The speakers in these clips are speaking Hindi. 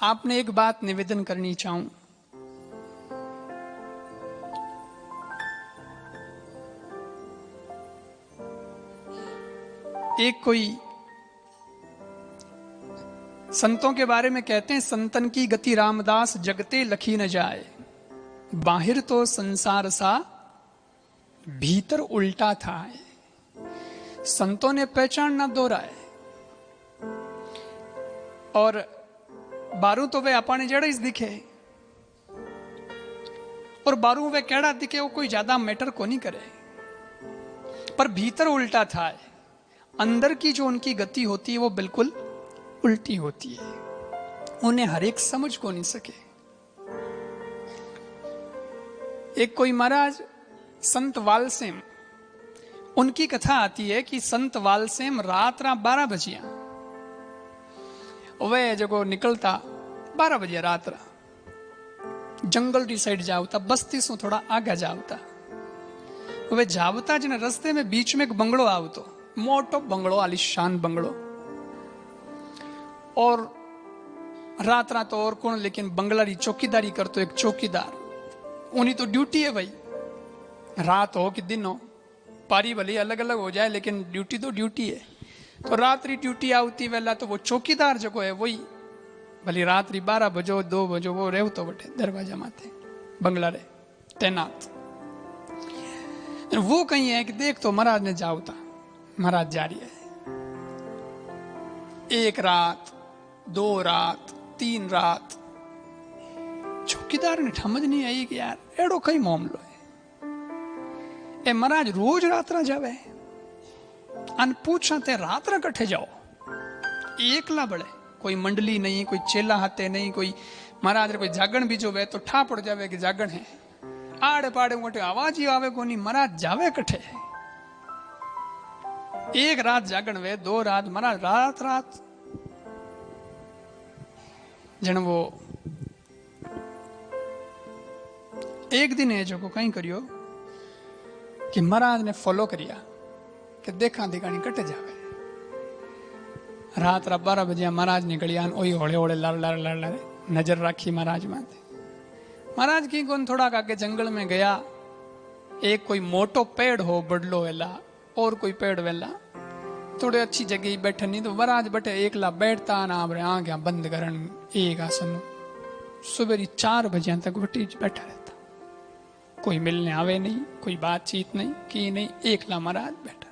आपने एक बात निवेदन करनी चाहूं। एक कोई संतों के बारे में कहते हैं, संतन की गति रामदास जगते लखी न जाए, बाहिर तो संसार सा भीतर उल्टा था। संतों ने पहचान ना दोहराए और बारू तो वे अपने जड़े दिखे और बारू वे केड़ा दिखे, वो कोई ज्यादा मैटर को नहीं करे, पर भीतर उल्टा था। अंदर की जो उनकी गति होती है वो बिल्कुल उल्टी होती है। उन्हें हर एक समझ को नहीं सके। एक कोई महाराज संत वालसेम, उनकी कथा आती है कि संत वालसेम रात 12 बजिया वे जगो निकलता 12 बजे रात जंगल री साइड जावता, बस्ती से थोड़ा आगे जावता। वे जावता जने रस्ते में बीच में एक बंगलो आवतो, मोटो बंगलो, आलिशान बंगलो। और रात तो और कौन, लेकिन बंगला री चौकीदारी करतो एक चौकीदार। उन्हीं तो ड्यूटी है भाई, रात हो कि दिन हो, पारी भले अलग अलग हो जाए लेकिन ड्यूटी तो ड्यूटी है। तो रात्रि ड्यूटी आवती वेला तो वो चौकीदार जो है वही भले रात्रि 12 बजो 2 बजो वो रेव तो बटे दरवाजा माथे बंगला रे तैनात। वो कहीं है कि देख तो महाराज ने जावता, महाराज जा रही है। 1 रात 2 रात 3 रात चौकीदार ने समझ नहीं आई कि यार एड़ो कई मामलो है। ए महाराज रोज रात्रा जावे अन पूछा ते रात्रा कट्ठे जाओ, एकला बड़े, कोई मंडली नहीं, कोई चेला हाथे नहीं, कोई महाराज रे कोई जागण भी जो वे तो ठा पड़ जावे कि जागण है। आड़े पाड़े मोटे आवाज ही आवे कोनी, महाराज जावे कट्ठे। 1 रात जागण वे, 2 रात, महाराज रात रात जन वो एक दिन है जो को कहीं करियो कि महाराज ने फॉलो करिया कि देखा दिखानी कट जावे। रात 12 बजे महाराज निकलिया, ओही होड़े होड़े लड़ लड़ लड़ लड़ नजर रखी महाराज माथे। महाराज की कौन थोड़ा आगे जंगल में गया, एक कोई मोटो पेड़ हो बडलो वेला और कोई पेड़ वेला थोड़े अच्छी जगह ही बैठे नहीं, तो महाराज बैठे एकला बैठता ना आपरे आंखें बंद करन एक आसन। सुबह 4 बजे तक बटी बैठा रहता, कोई मिलने आवे नहीं, कोई बातचीत नहीं की नहीं, एकला महाराज बैठा।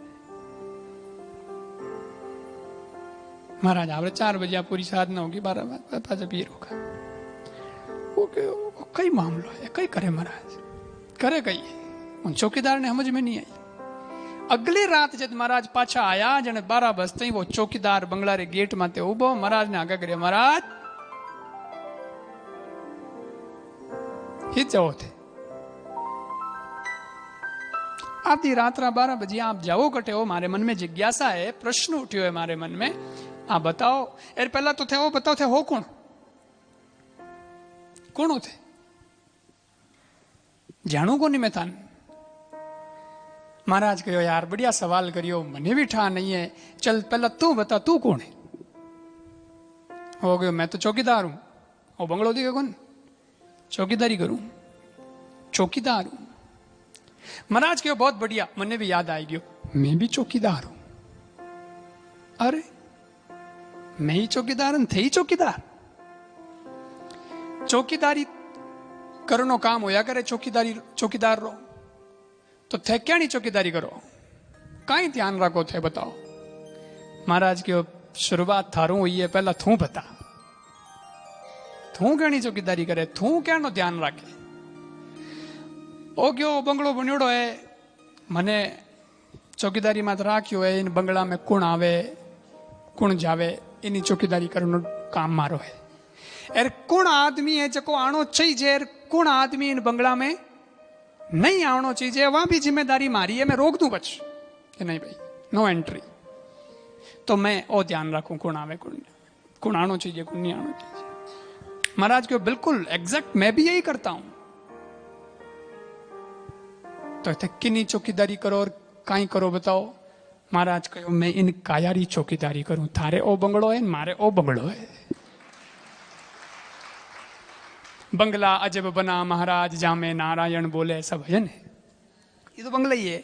महाराज आवरे 4 बजे पूरी साधना होगी, 12 बजे पीर होगा। वो कई मामलो है, कई करे महाराज करे कई, उन चौकीदार ने समझ में नहीं आई। अगली रात जब महाराज पाछा आया जने 12 बजते ही वो चौकीदार बंगला रे गेट माते उबो, महाराज ने आगे करे, महाराज हित जाओ थे आधी रात 12 बजे आप जाओ कटे हो। मारे मन में जिज्ञासा है, प्रश्न उठ्यो है मारे मन में, आप बताओ यार पहला तो थे वो बताओ थे हो कौन कौन हो थे, जानू को नहीं मैं थान। महाराज कहो यार बढ़िया सवाल करियो, मने भी ठा नहीं है, चल पहला तू बता तू कौन है। हो गयो मैं तो चौकीदार हूं, वो बंगलो दिखे कौन, चौकीदारी करूं, चौकीदार हूं। महाराज कहो बहुत बढ़िया, मने भी याद आएगी, मैं भी चौकीदार हूं। अरे मैं ही चौकीदार थे ही चौकीदार, चौकीदारी करनो काम होया करे, चौकीदारी चौकीदार रो तो थे क्या नहीं चौकीदारी करो, कहीं ध्यान रखो थे बताओ। महाराज की शुरुआत थारू हुई है, पहला थू बता, थू क्या नहीं चौकीदारी करे, थू क्या नो ध्यान रखे। ओ क्यों बंगलो बन्योड़ो है, मने चौकीदारी मत राख्यो है, इन बंगला में कुण आवे कुण जावे इनी चौकीदारी करनो काम मारो है। एर कुण आदमी है जको आनो चाहिए, कुण आदमी इन बंगला में नहीं आनो चाहिए, वहां भी जिम्मेदारी मारी है, मैं रोक दूं बच कि नहीं भाई नो एंट्री। तो मैं ओ ध्यान रखूं कौन आवे कौन आनो चाहिए कौन नहीं आनो चाहिए। महाराज को बिल्कुल एग्जैक्ट मैं भी यही करता हूं। तो किन्नी चौकीदारी करो और काई करो बताओ। महाराज कहो मैं इन कायारी चौकीदारी करूं, थारे ओ बंगलो है मारे ओ बंगलो है। बंगला अजब बना महाराज जामे नारायण बोले, ऐसा भजन है। ये तो बंगला ही है।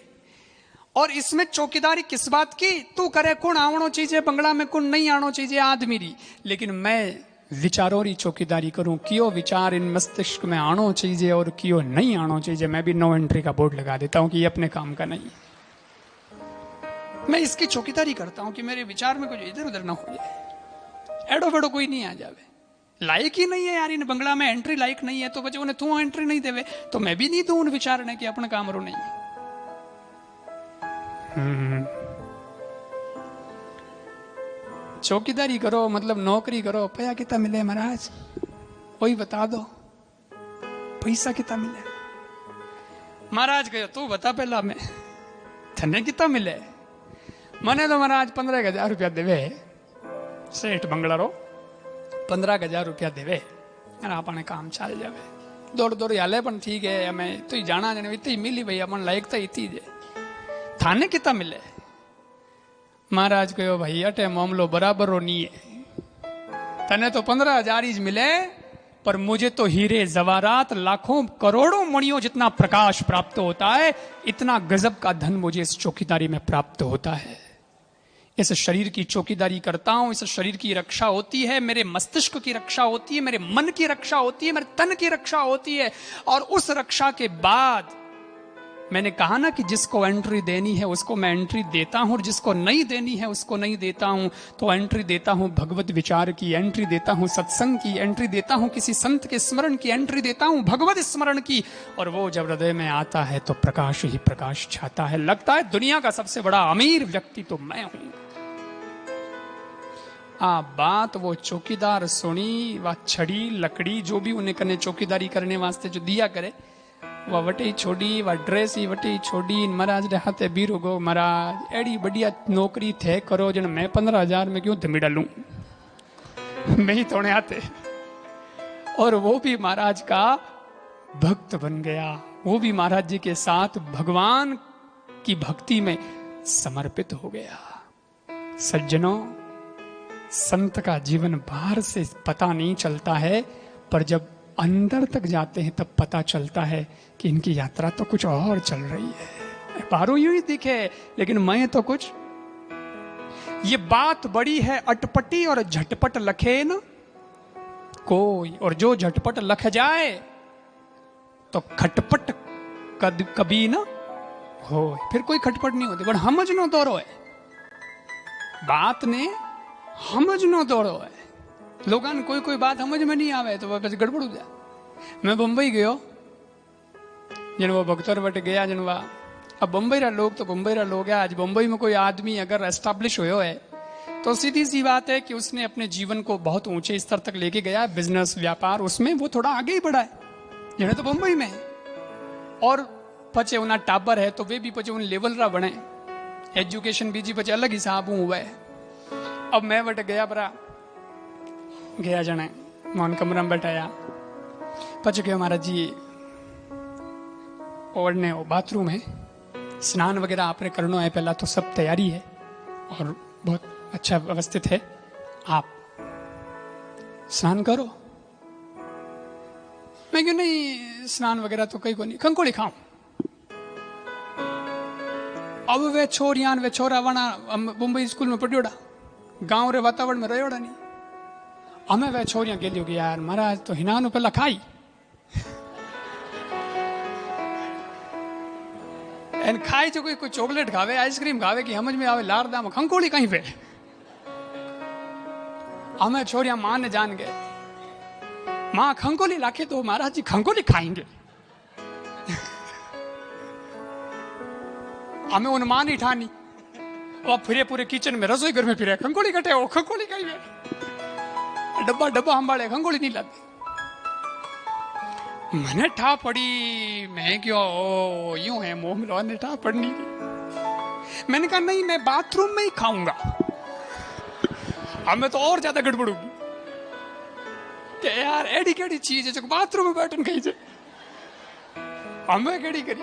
और इसमें चौकीदारी किस बात की? तू करे कौन आवणो चीजे बंगला में, कौन नहीं आनो चीजे आदमी री, लेकिन मैं विचारों री चौकीदारी करूं। कियो विचार इन मस्तिष्क में आनो चाहिए और कियो नहीं आनो चाहिए, मैं भी नो एंट्री का बोर्ड लगा देता हूं कि ये अपने काम का नहीं। मैं इसकी चौकीदारी करता हूं कि मेरे विचार में कुछ इधर उधर ना हो जाए, एडो फेडो कोई नहीं आ जावे। लायक ही नहीं है यार इन बंगला में एंट्री लायक नहीं है, तो बच्चे उन्हें तू एंट्री नहीं देवे तो मैं भी नहीं दूं उन विचार ने कि अपने काम रो नहीं। चौकीदारी करो मतलब नौकरी करो, पैसा कितना मिले महाराज वही बता दो, पैसा कितना मिले? महाराज कहो तू बता पहला, मैं थने कितना मिले? मने तो महाराज 15,000 रुपया देवे, सेठ बंगला रो 15,000 रुपया देवे और अपने काम चल जावे। दौड़ दौड़ हाले पण ठीक है, हमें तो ही जाना जाने इतनी मिली भाई अपन लायक तो इतनी है। थाने कितना मिले? महाराज कहो भाई अटे मामलो बराबर हो नहीं है, तने तो 15,000 ही मिले, पर मुझे तो हीरे जवारात लाखों करोड़ों मणियों जितना प्रकाश प्राप्त होता है, इतना गजब का धन मुझे इस चौकीदारी में प्राप्त होता है। इस शरीर की चौकीदारी करता हूं, इस शरीर की रक्षा होती है, मेरे मस्तिष्क की रक्षा होती है, मेरे मन की रक्षा होती है, मेरे तन की रक्षा होती है। और उस रक्षा के बाद मैंने कहा ना कि जिसको एंट्री देनी है उसको मैं एंट्री देता हूं, और जिसको नहीं देनी है उसको नहीं देता हूं। तो एंट्री देता हूं भगवत विचार की, एंट्री देता हूं सत्संग की, एंट्री देता हूं किसी संत के स्मरण की, एंट्री देता हूं भगवत स्मरण की। और वो जब हृदय में आता है तो प्रकाश ही प्रकाश छाता है। लगता है दुनिया का सबसे बड़ा अमीर व्यक्ति तो मैं हूं। बात वो चौकीदार सुनी, वह छड़ी लकड़ी जो भी उन्हें कने चौकीदारी करने वास्ते जो दिया करे, वह वटी छोड़ी, वह ड्रेस ही वटी छोड़ी। महाराज रे हाथे बीरो गो, महाराज एड़ी बढ़िया नौकरी थे करो जन मैं 15,000 में क्यों धमिड़ा लूं, मैं ही थोड़े आते। और वो भी महाराज का भक्त बन गया, वो भी महाराज जी के साथ भगवान की भक्ति में समर्पित हो गया। सज्जनों, संत का जीवन बाहर से पता नहीं चलता है, पर जब अंदर तक जाते हैं तब पता चलता है कि इनकी यात्रा तो कुछ और चल रही है। बाहरों यूं ही दिखे लेकिन मैं तो कुछ। ये बात बड़ी है अटपटी और झटपट लखे न कोई, और जो झटपट लख जाए तो खटपट कभी ना हो। फिर कोई खटपट नहीं होती, पर समझ नो दौरो है बात ने, समझ नो दौड़ो है। लोगों ने कोई बात समझ में नहीं आवे तो वह गड़बड़ हो जाए। मैं बंबई गयो, जन वो भक्तर बट गया जनवा। अब बंबई रा लोग तो बंबई रा लोग है। आज बंबई में कोई आदमी अगर एस्टैब्लिश हुआ है तो सीधी सी बात है कि उसने अपने जीवन को बहुत ऊंचे स्तर तक लेके गया, बिजनेस व्यापार उसमें वो थोड़ा आगे ही बढ़ा है। जने तो बंबई में और पचे उना टाबर है तो वे भी पचे उन लेवल रा बने, एजुकेशन बीजी पचे अलग हिसाब हुआ है। अब मैं बट गया बरा गया जने मोहन कमरा में बैठाया, पच गया महाराज जी और ने बाथरूम है, स्नान वगैरह आपने करना है, पहला तो सब तैयारी है और बहुत अच्छा व्यवस्थित है, आप स्नान करो। मैं क्यों नहीं, स्नान वगैरह तो कहीं को नहीं, खंकोड़ी खाऊं। अब वे छोरियान वे छोरा वना मुंबई स्कूल में पढ़ियोड़ा, गांव रे वातावरण में रहोड़ा नहीं। हमें वे छोरियां गेली होगी यार महाराज तो हिनानु पहला खाई एन खाई जो कोई चॉकलेट खावे, आइसक्रीम खावे कि समझ में आवे लार दाम खंकोली कहीं पे। हमें छोरियां मां ने जान गए, मां खंकोली लाखे तो महाराज जी खंकोली खाएंगे। हमें उन मां नहीं ठानी, और फिरे पूरे किचन में रसोई घर में फिरे खंकोली कटे हो, खंकोली खाई डब्बा डब्बा हंबाड़े खंकोली नहीं लाते। मैंने ठा पड़ी, मैं क्यों यूं है मोह मिलवा ने ठा पड़नी। मैंने कहा नहीं मैं बाथरूम में ही खाऊंगा, हमें तो और ज्यादा गड़बड़ होगी कि यार एडी केड़ी चीज है जो बाथरूम में बैठन खाई जाए, हमें केड़ी करी।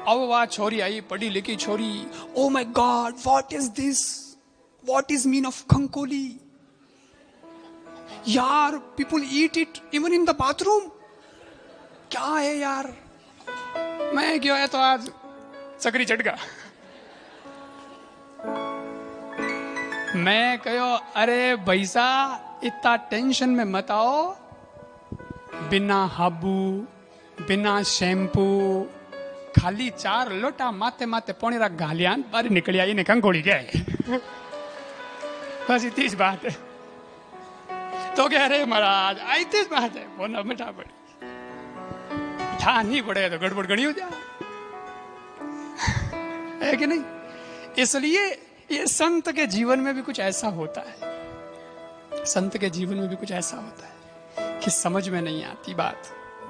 अब वह छोरी आई पढ़ी लिखी छोरी, oh my God what is this, what is mean of खंकोली। यार people eat it even in the bathroom. क्या है यार, मैं क्यों है तो आज सकरी चढ़ गया। मैं कहो अरे भैसा इतना टेंशन में मत आओ, बिना हाबू बिना शैम्पू खाली 4 लोटा माथे माथे पौनेरा गालियान बाहर निकली आई ने कंकोड़ी गए। बस इतनी बात है। तो कह रहे महाराज इतनी बात है, वो ना मिठा पड़े ठा नहीं पड़े तो गड़बड़ गणी हो जाए, है कि नहीं। इसलिए ये संत के जीवन में भी कुछ ऐसा होता है, संत के जीवन में भी कुछ ऐसा होता है कि समझ में नहीं आती बात,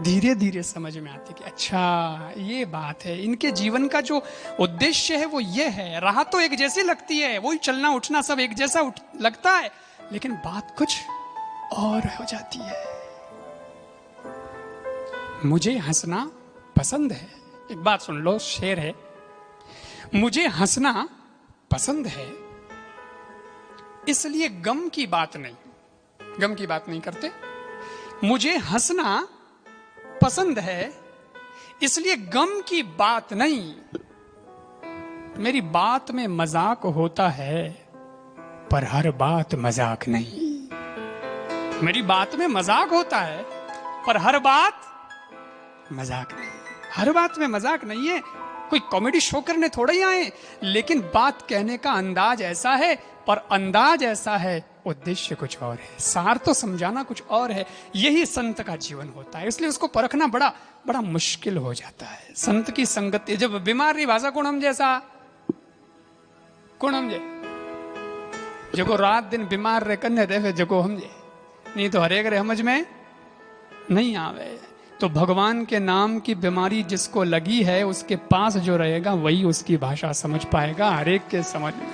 धीरे धीरे समझ में आती कि अच्छा ये बात है। इनके जीवन का जो उद्देश्य है वो ये है। राह तो एक जैसी लगती है, वही चलना उठना सब एक जैसा लगता है, लेकिन बात कुछ और हो जाती है। मुझे हंसना पसंद है, एक बात सुन लो, शेर है, मुझे हंसना पसंद है इसलिए गम की बात नहीं, गम की बात नहीं करते। मुझे हंसना पसंद है इसलिए गम की बात नहीं। मेरी बात में मजाक होता है पर हर बात मजाक नहीं। मेरी बात में मजाक होता है पर हर बात मजाक नहीं। हर बात में मजाक नहीं है, कोई कॉमेडी शो करने थोड़ा ही आए, लेकिन बात कहने का अंदाज ऐसा है, पर अंदाज ऐसा है, उद्देश्य कुछ और है, सार तो समझाना कुछ और है। यही संत का जीवन होता है, इसलिए उसको परखना बड़ा बड़ा मुश्किल हो जाता है। संत की संगति, जब बीमार रही भाषा कौन हमजे, ऐसा कौन हमजे, जो रात दिन बीमार रह करने दे जो हमजे, नहीं तो हरेक रे समझ में नहीं आवे। तो भगवान के नाम की बीमारी जिसको लगी है उसके पास जो रहेगा वही उसकी भाषा समझ पाएगा, हरेक के समझ में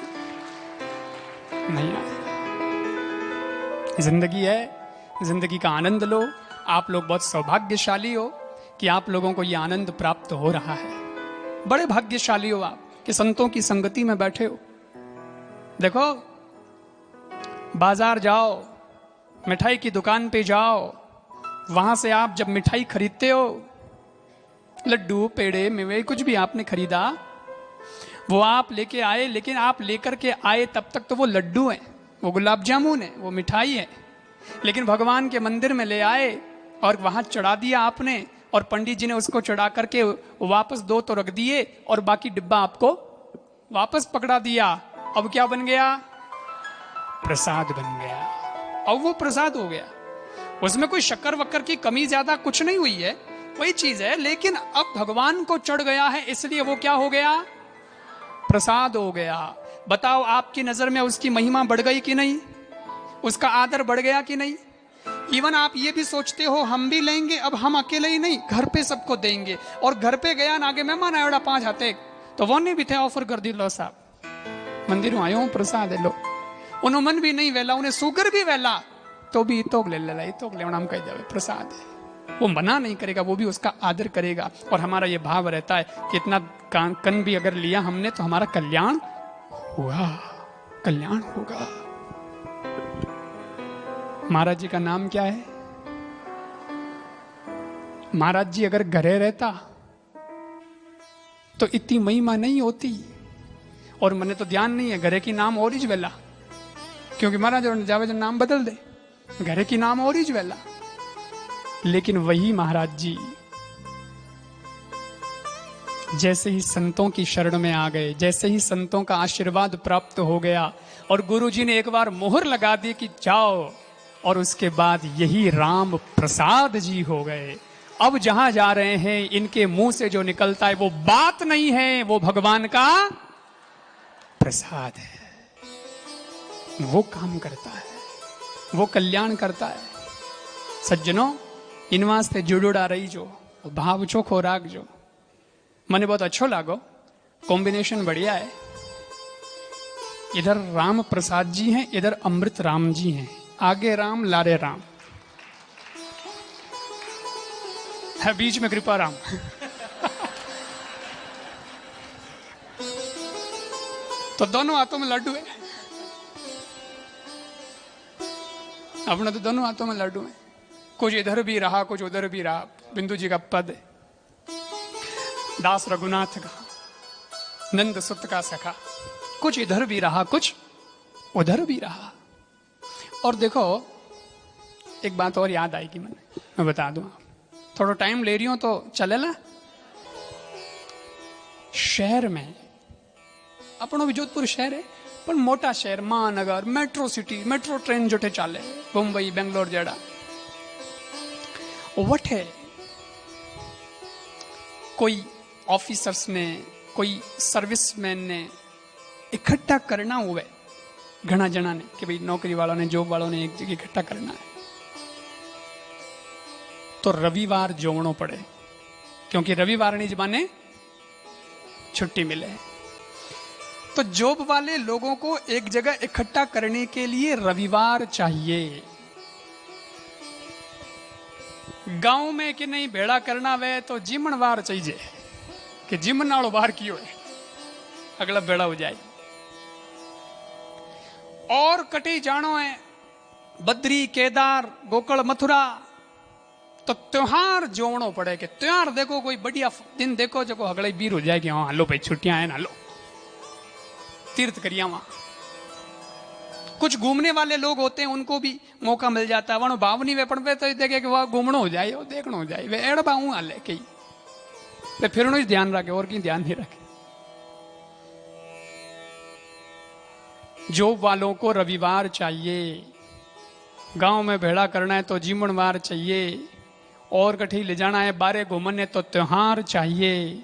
नहीं आएगा। जिंदगी है, जिंदगी का आनंद लो। आप लोग बहुत सौभाग्यशाली हो कि आप लोगों को यह आनंद प्राप्त हो रहा है। बड़े भाग्यशाली हो आप कि संतों की संगति में बैठे हो। देखो, बाजार जाओ, मिठाई की दुकान पे जाओ, वहां से आप जब मिठाई खरीदते हो, लड्डू पेड़े मेवे कुछ भी आपने खरीदा, वो आप लेके आए, लेकिन आप लेकर के आए तब तक तो वो लड्डू हैं, वो गुलाब जामुन है, वो मिठाई है। लेकिन भगवान के मंदिर में ले आए और वहां चढ़ा दिया आपने, और पंडित जी ने उसको चढ़ा करके वापस 2 तो रख दिए और बाकी डिब्बा आपको वापस पकड़ा दिया। अब क्या बन गया? प्रसाद बन गया। अब वो प्रसाद हो गया, उसमें कोई शक्कर वक्कर की कमी ज्यादा कुछ नहीं हुई है, वही चीज है, लेकिन अब भगवान को चढ़ गया है, इसलिए वो क्या हो गया? प्रसाद हो गया। बताओ, आपकी नजर में उसकी महिमा बढ़ गई कि नहीं? उसका आदर बढ़ गया कि नहीं? इवन आप ये भी सोचते हो हम भी लेंगे, अब हम अकेले ही नहीं, घर पे सबको देंगे। और घर पे गया ना, आगे मेहमान आयोड़ा 5 हाथे तो वो नहीं भी थे, ऑफर कर दी, लो साहब मंदिर में आयो प्रसाद है लो। उन्होंने मन भी नहीं वेला, उन्हें शुगर भी वेला तो भी इतोग ले लेला, इतोग ले हम कह जावे प्रसाद है। वो मना नहीं करेगा, वो भी उसका आदर करेगा। और हमारा ये भाव रहता है कि इतना कन भी अगर लिया हमने तो हमारा कल्याण हुआ, कल्याण होगा। महाराज जी का नाम क्या है? महाराज जी अगर घरे रहता तो इतनी महिमा नहीं होती। और मैंने तो ध्यान नहीं है, घरे की नाम और ही वेला, क्योंकि महाराज जावे जो नाम बदल दे, घरे की नाम और ही वेला। लेकिन वही महाराज जी जैसे ही संतों की शरण में आ गए, जैसे ही संतों का आशीर्वाद प्राप्त हो गया और गुरु जी ने एक बार मोहर लगा दी कि जाओ, और उसके बाद यही राम प्रसाद जी हो गए। अब जहां जा रहे हैं इनके मुंह से जो निकलता है वो बात नहीं है, वो भगवान का प्रसाद है। वो काम करता है, वो कल्याण करता है। सज्जनों, इन वास्ते जुड़ुड़ा रही जो भाव चोखो राग जो मने बहुत अच्छो लागो, कॉम्बिनेशन बढ़िया है। इधर राम प्रसाद जी हैं, इधर अमृत राम जी हैं, आगे राम लारे राम है, बीच में कृपा राम। तो दोनों हाथों में लड्डू है। अपने तो दोनों हाथों में लड्डू है, कुछ इधर भी रहा कुछ उधर भी रहा। बिंदु जी का पद है, दास रघुनाथ का, नंद सुत का सखा, कुछ इधर भी रहा कुछ उधर भी रहा। और देखो एक बात और याद आएगी मैं बता दूं, थोड़ा टाइम ले रही हूं तो चलेला। शहर में अपनो भी जोधपुर शहर है, पर मोटा शहर, महानगर, मेट्रो सिटी, मेट्रो ट्रेन जो चाले, मुंबई बेंगलोर जेड़ा वठे कोई ऑफिसर्स ने, कोई सर्विसमैन ने इकट्ठा करना हुए घना जना ने कि भाई नौकरी वालों ने, जॉब वालों ने एक जगह इकट्ठा करना है, तो रविवार जोड़ना पड़े, क्योंकि रविवार नहीं जमाने छुट्टी मिले। तो जॉब वाले लोगों को एक जगह इकट्ठा करने के लिए रविवार चाहिए। गांव में कि नहीं भेड़ा करना वे तो जिमणवार चाहिए कि जिमन नालो बाहर कियो है, अगला भेड़ा हो जाए। और कटी जानो है बद्री, केदार, गोकर्ण, मथुरा, तो त्योहार जोड़नो पड़े कि त्योहार देखो, कोई बढ़िया दिन देखो जो अगले बीर हो जाए कि हाँ हलो भाई छुट्टियां हैं ना, लो तीर्थ करिया। वहां कुछ घूमने वाले लोग होते हैं, उनको भी मौका मिल जाता है, वनो भाव नहीं वे पे तो देखे कि वह घूमनो हो जाए, देखना हो जाए, वे एड़ बाऊ हाले कई वे फिर ही ध्यान रखे और कहीं ध्यान नहीं रखे। जॉब वालों को रविवार चाहिए, गांव में भेड़ा करना है तो जीमणवार चाहिए, और कठी ले जाना है बारे घूमने तो त्योहार चाहिए।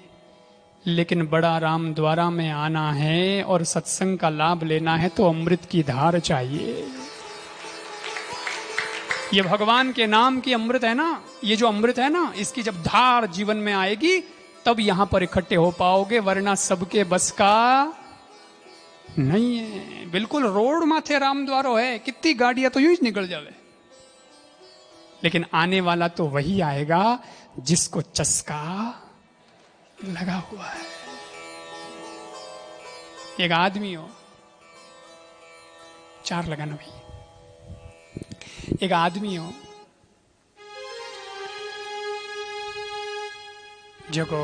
लेकिन बड़ा राम द्वारा में आना है और सत्संग का लाभ लेना है तो अमृत की धार चाहिए। ये भगवान के नाम की अमृत है ना, ये जो अमृत है ना, इसकी जब धार जीवन में आएगी तब यहां पर इकट्ठे हो पाओगे, वरना सबके बस का नहीं है। बिल्कुल रोड माथे राम द्वारो है, कितनी गाड़ियां तो यूं ही निकल जावे, लेकिन आने वाला तो वही आएगा जिसको चस्का लगा हुआ है। एक आदमी हो, चार लगाना भाई, एक आदमी हो जो को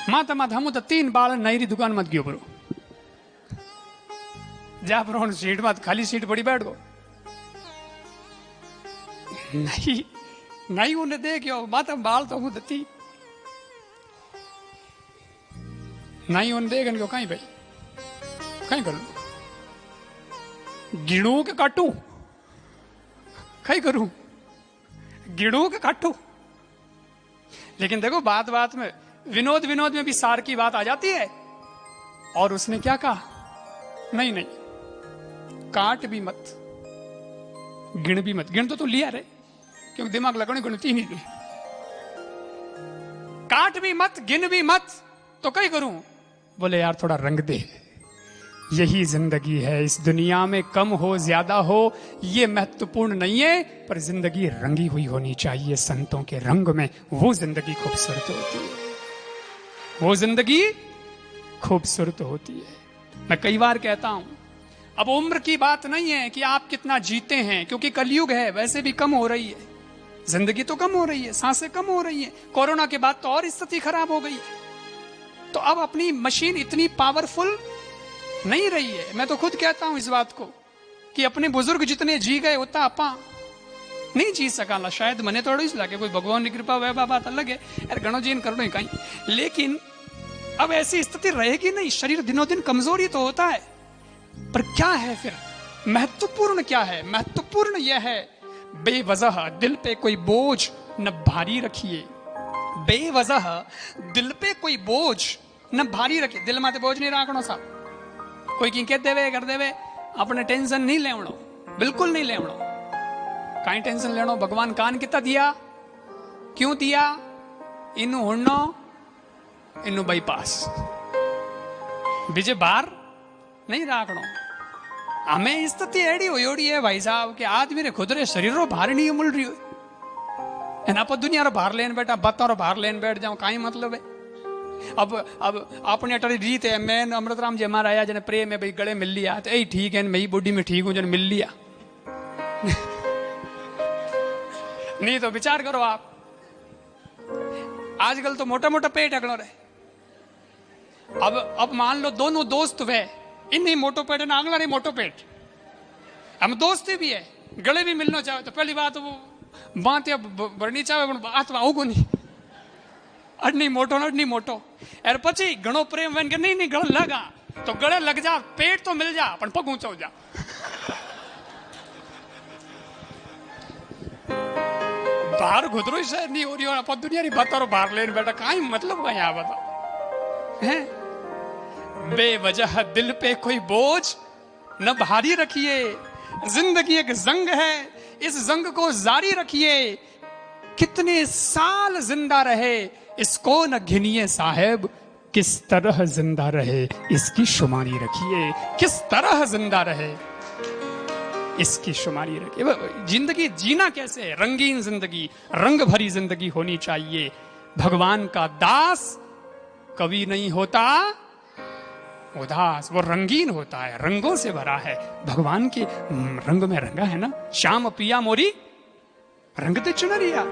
माता माता हम तो 3 बाल नई दुकान मत गयो बरो, जा पर सीट मत खाली सीट पड़ी बैठ गो, नहीं नहीं उन्हें देखियो माता बाल तो हूं दती नहीं उन्हें देखन क्यों कहीं भाई कहीं करूं, गिणू के काटू कहीं करूं, गिणू के काटू। लेकिन देखो बात बात में विनोद विनोद में भी सार की बात आ जाती है। और उसने क्या कहा, नहीं नहीं काट भी मत गिण भी मत, गिण तो लिया रे क्योंकि दिमाग लगने गिनती नहीं ली, काट भी मत गिन भी मत, तो कहीं करूं, बोले यार थोड़ा रंग दे, यही जिंदगी है, इस दुनिया में कम हो ज्यादा हो ये महत्वपूर्ण नहीं है, पर जिंदगी रंगी हुई होनी चाहिए संतों के रंग में, वो जिंदगी खूबसूरत होती है, वो जिंदगी खूबसूरत होती है। मैं कई बार कहता हूं, अब उम्र की बात नहीं है कि आप कितना जीते हैं, क्योंकि कलयुग है, वैसे भी कम हो रही है जिंदगी, तो कम हो रही है, सांसें कम हो रही है, कोरोना के बाद तो और स्थिति खराब हो गई है। तो अब अपनी मशीन इतनी पावरफुल नहीं रही है। मैं तो खुद कहता हूं इस बात को कि अपने बुजुर्ग जितने जी गए उतना आपा नहीं जी सका, शायद मने थोड़ी सी लगे कोई भगवान की कृपा वह बात अलग है यार, गणो जीन कर लो कहीं, लेकिन अब ऐसी स्थिति रहेगी नहीं, शरीर दिनों दिन कमजोरी तो होता है, पर क्या है फिर महत्वपूर्ण, क्या है महत्वपूर्ण, यह है बेवजह दिल पे कोई बोझ न भारी रखिए, बेवजह दिल पे कोई बोझ न भारी रखिए, दिल माथे बोझ नहीं रखना साहब, कोई की कह देवे कर देवे, अपने टेंशन नहीं लेवणो, बिल्कुल नहीं लेवणो, कहीं टेंशन लेनो, भगवान कान कितना दिया, क्यों दिया, इनू हुड़नो इनू बाईपास, बीजे बार नहीं राखनो। हमें स्थिति एड़ी होयोड़ी है भाई साहब कि आदमी रे खुद रे शरीर रो भार नहीं मिल रही हो, एना पर दुनिया रो भार लेन बैठा, बातों रो भार लेन बैठ जाऊं, काई मतलब है। अब अपने अटरी रीत है, मैं अमृतराम जी हमारा आया जने प्रेम में भाई गले मिल लिया तो यही ठीक है, मैं बुढ़ी में ठीक हूं जन मिल लिया, नहीं तो विचार करो आप, आजकल तो मोटा मोटा पेट अगलो रहे। अब मान लो दोनों दोस्त वे, इन्हीं मोटो पेट ना अगला नहीं मोटो पेट, हम दोस्ती भी है, गले भी मिलना चाहे तो पहली बात वो बात या बढ़नी चाहे बात आऊँ नहीं, अडनी मोटो न अडनी मोटो यार पची घणो प्रेम वन के नहीं नहीं गले लगा तो गले लग जा, पेट तो मिल जा पण पग ऊंचा हो जा। बाहर घुदरो से नहीं हो रही हो, आप दुनिया री बात बाहर लेने बैठा कहीं मतलब का यहाँ बताओ हैं। बेवजह दिल पे कोई बोझ न भारी रखिए, जिंदगी एक जंग है, इस जंग को जारी रखिए, कितने साल जिंदा रहे इसको न गिनिए साहेब, किस तरह जिंदा रहे इसकी शुमारी रखिए, किस तरह जिंदा रहे इसकी शुमारी रखिए। जिंदगी जीना कैसे है, रंगीन जिंदगी, रंग भरी जिंदगी होनी चाहिए। भगवान का दास कभी नहीं होता उदास, वो रंगीन होता है, रंगों से भरा है, भगवान के रंग में रंगा है ना। श्याम पिया मोरी रंग ते चुनरिया।